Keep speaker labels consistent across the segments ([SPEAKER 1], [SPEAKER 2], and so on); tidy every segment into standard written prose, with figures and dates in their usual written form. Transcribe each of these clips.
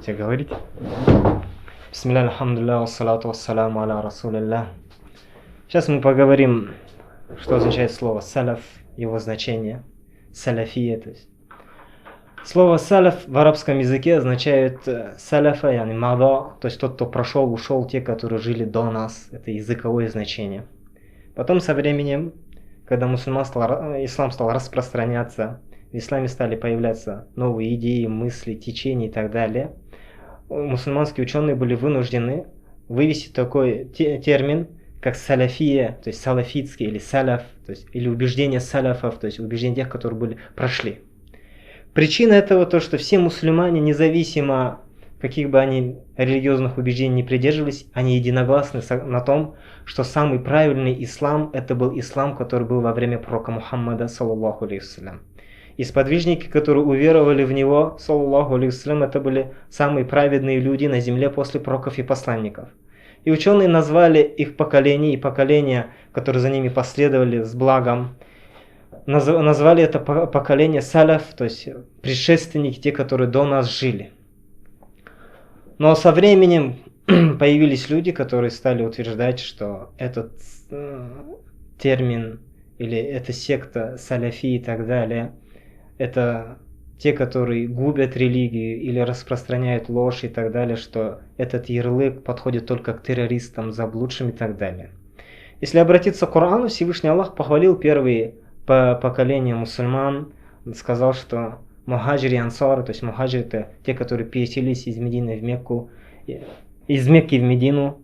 [SPEAKER 1] Все говорите? Бисмилля, алхамдулилля, вассалату вассаляму аля расулилля. Сейчас мы поговорим, что означает слово салаф, его значение, салафия, то есть. Слово салаф в арабском языке означает салафа, яни мада, то есть тот, кто прошел, ушел, те, которые жили до нас. Это языковое значение. Потом со временем, когда ислам стал распространяться, в исламе стали появляться новые идеи, мысли, течения и так далее, мусульманские ученые были вынуждены вывести такой термин, как салафия, то есть салафитский или салаф, то есть, или убеждение салафов, то есть убеждения тех, которые прошли. Причина этого то, что все мусульмане, независимо каких бы они религиозных убеждений не придерживались, они единогласны на том, что самый правильный ислам это был ислам, который был во время пророка Мухаммада, саллаллаху алейхи вассалям. И сподвижники, которые уверовали в него, саллаллаху алейхи вассалям, это были самые праведные люди на земле после пророков и посланников. И ученые назвали их поколение и поколения, которые за ними последовали с благом, назвали это поколение салаф, то есть предшественники, те, которые до нас жили. Но со временем появились люди, которые стали утверждать, что этот термин или эта секта салафи и так далее, это те, которые губят религию или распространяют ложь и так далее, что этот ярлык подходит только к террористам, заблудшим и так далее. Если обратиться к Корану, Всевышний Аллах похвалил первые поколения мусульман, сказал, что мухаджири и ансары, то есть мухаджири это те, которые переселились из Медины в Мекку, из Мекки в Медину,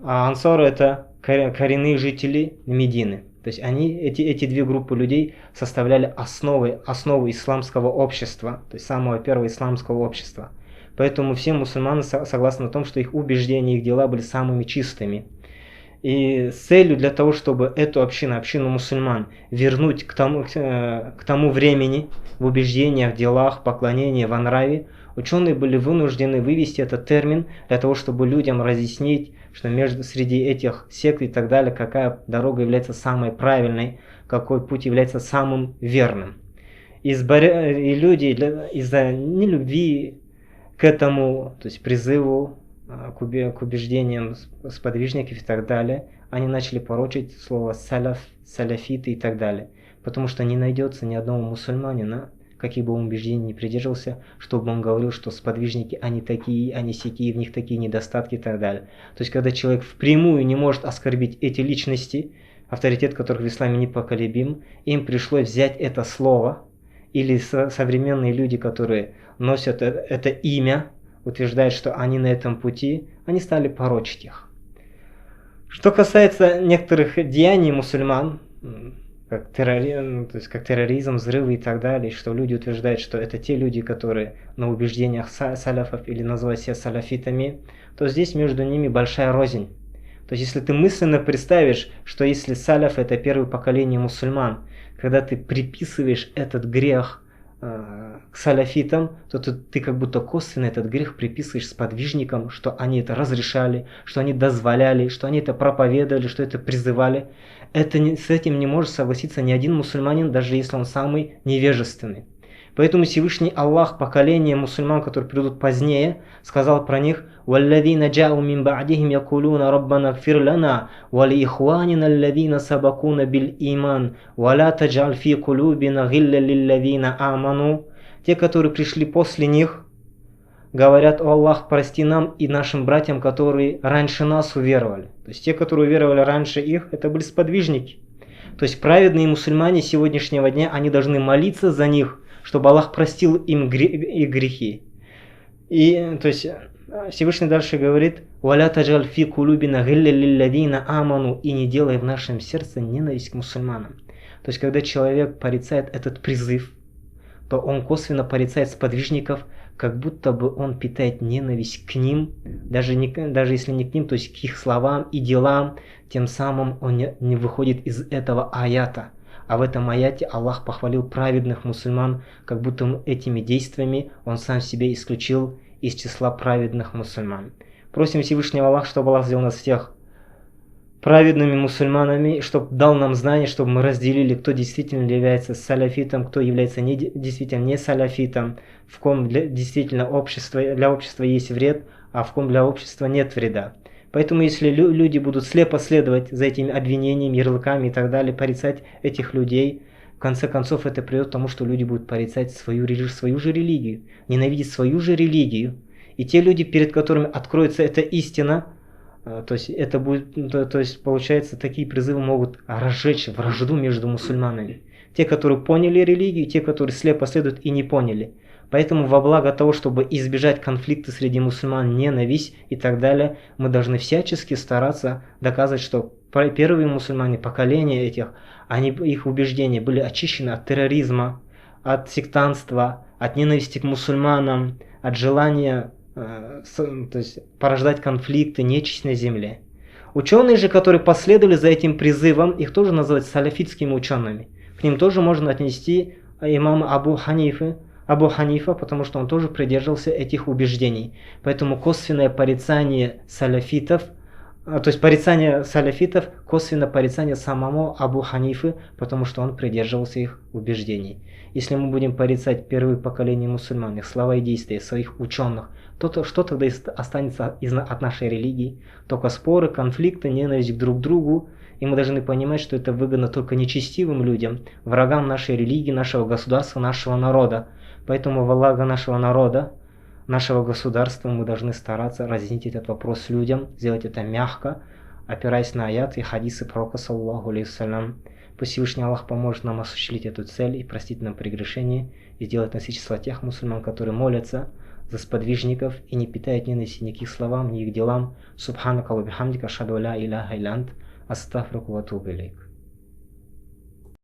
[SPEAKER 1] а ансары это коренные жители Медины. То есть эти две группы людей составляли основу исламского общества, то есть самого первого исламского общества. Поэтому все мусульмане согласны на том, что их убеждения, их дела были самыми чистыми. И с целью для того, чтобы эту общину мусульман вернуть к тому времени в убеждениях, делах, поклонении, во нраве, ученые были вынуждены вывести этот термин для того, чтобы людям разъяснить, что среди этих сект и так далее, какая дорога является самой правильной, какой путь является самым верным. И люди из-за нелюбви к этому, то есть призыву, к убеждениям сподвижников и так далее, они начали порочить слово салаф, салафиты и так далее. Потому что не найдется ни одного мусульманина, каких бы он убеждений не придерживался, чтобы он говорил, что сподвижники, они такие, они сякие, в них такие недостатки и так далее. То есть, когда человек впрямую не может оскорбить эти личности, авторитет которых в исламе непоколебим, им пришлось взять это слово, или современные люди, которые носят это имя, утверждают, что они на этом пути, они стали порочить их. Что касается некоторых деяний мусульман, как терроризм, взрывы и так далее, что люди утверждают, что это те люди, которые на убеждениях салафов или называют себя салафитами, то здесь между ними большая рознь. То есть если ты мысленно представишь, что если салаф это первое поколение мусульман, когда ты приписываешь этот грех к салафитам, то ты как будто косвенно этот грех приписываешь сподвижникам, что они это разрешали, что они дозволяли, что они это проповедовали, что это призывали. С этим не может согласиться ни один мусульманин, даже если он самый невежественный. Поэтому Всевышний Аллах поколение мусульман, которые придут позднее, сказал про них: «Валлазина джау мин ба'дихим якулуна раббана гфир лана валиихванина аллазина сабакуна биль иман валя таджаль фи кулубина гилля лиллазина аману». Те, которые пришли после них, говорят: «О Аллах, прости нам и нашим братьям, которые раньше нас уверовали». То есть те, которые уверовали раньше их, это были сподвижники. То есть праведные мусульмане сегодняшнего дня, они должны молиться за них, чтобы Аллах простил им их грехи. И то есть Всевышний дальше говорит: «Валя таджаль фи кулубина гилля лилладина аману», и не делай в нашем сердце ненависть к мусульманам. То есть когда человек порицает этот призыв, то он косвенно порицает сподвижников, как будто бы он питает ненависть к ним, даже если не к ним, то есть к их словам и делам, тем самым он не выходит из этого аята. А в этом аяте Аллах похвалил праведных мусульман, как будто этими действиями он сам себя исключил из числа праведных мусульман. Просим Всевышнего Аллаха, чтобы Аллах сделал нас всех праведными мусульманами, чтобы дал нам знание, чтобы мы разделили, кто действительно является салафитом, кто является действительно не салафитом, в ком действительно для общества есть вред, а в ком для общества нет вреда. Поэтому если люди будут слепо следовать за этими обвинениями, ярлыками и так далее, порицать этих людей, в конце концов это приведет к тому, что люди будут порицать свою же религию, ненавидеть свою же религию. И те люди, перед которыми откроется эта истина, то есть это будет, то есть получается, такие призывы могут разжечь вражду между мусульманами. Те, которые поняли религию, те, которые слепо следуют и не поняли. Поэтому во благо того, чтобы избежать конфликта среди мусульман, ненависть и так далее, мы должны всячески стараться доказывать, что первые мусульмане, поколения этих, их убеждения были очищены от терроризма, от сектантства, от ненависти к мусульманам, от желания то есть порождать конфликты, нечисть на земле. Ученые же, которые последовали за этим призывом, их тоже называют салафитскими учеными. К ним тоже можно отнести имама Абу Ханифа, потому что он тоже придерживался этих убеждений. Поэтому косвенное порицание салафитов, то есть порицание салафитов, косвенно порицание самому Абу Ханифы, потому что он придерживался их убеждений. Если мы будем порицать первые поколения мусульман, их слова и действия, своих ученых, то что тогда останется от нашей религии? Только споры, конфликты, ненависть друг к другу. И мы должны понимать, что это выгодно только нечестивым людям, врагам нашей религии, нашего государства, нашего народа. Поэтому во благо нашего народа, нашего государства мы должны стараться разъяснить этот вопрос людям, сделать это мягко, опираясь на аяты и хадисы пророка, саллаллаху алейхи вассалям. Пусть Всевышний Аллах поможет нам осуществить эту цель и простить нам прегрешения, и сделать нас из числа тех мусульман, которые молятся за сподвижников и не питают ненависти ни к их словам, ни к их делам. Субханакаллаху бихамдика, ашхаду ла иляха илля ант, астагфирука ва атубу илейк.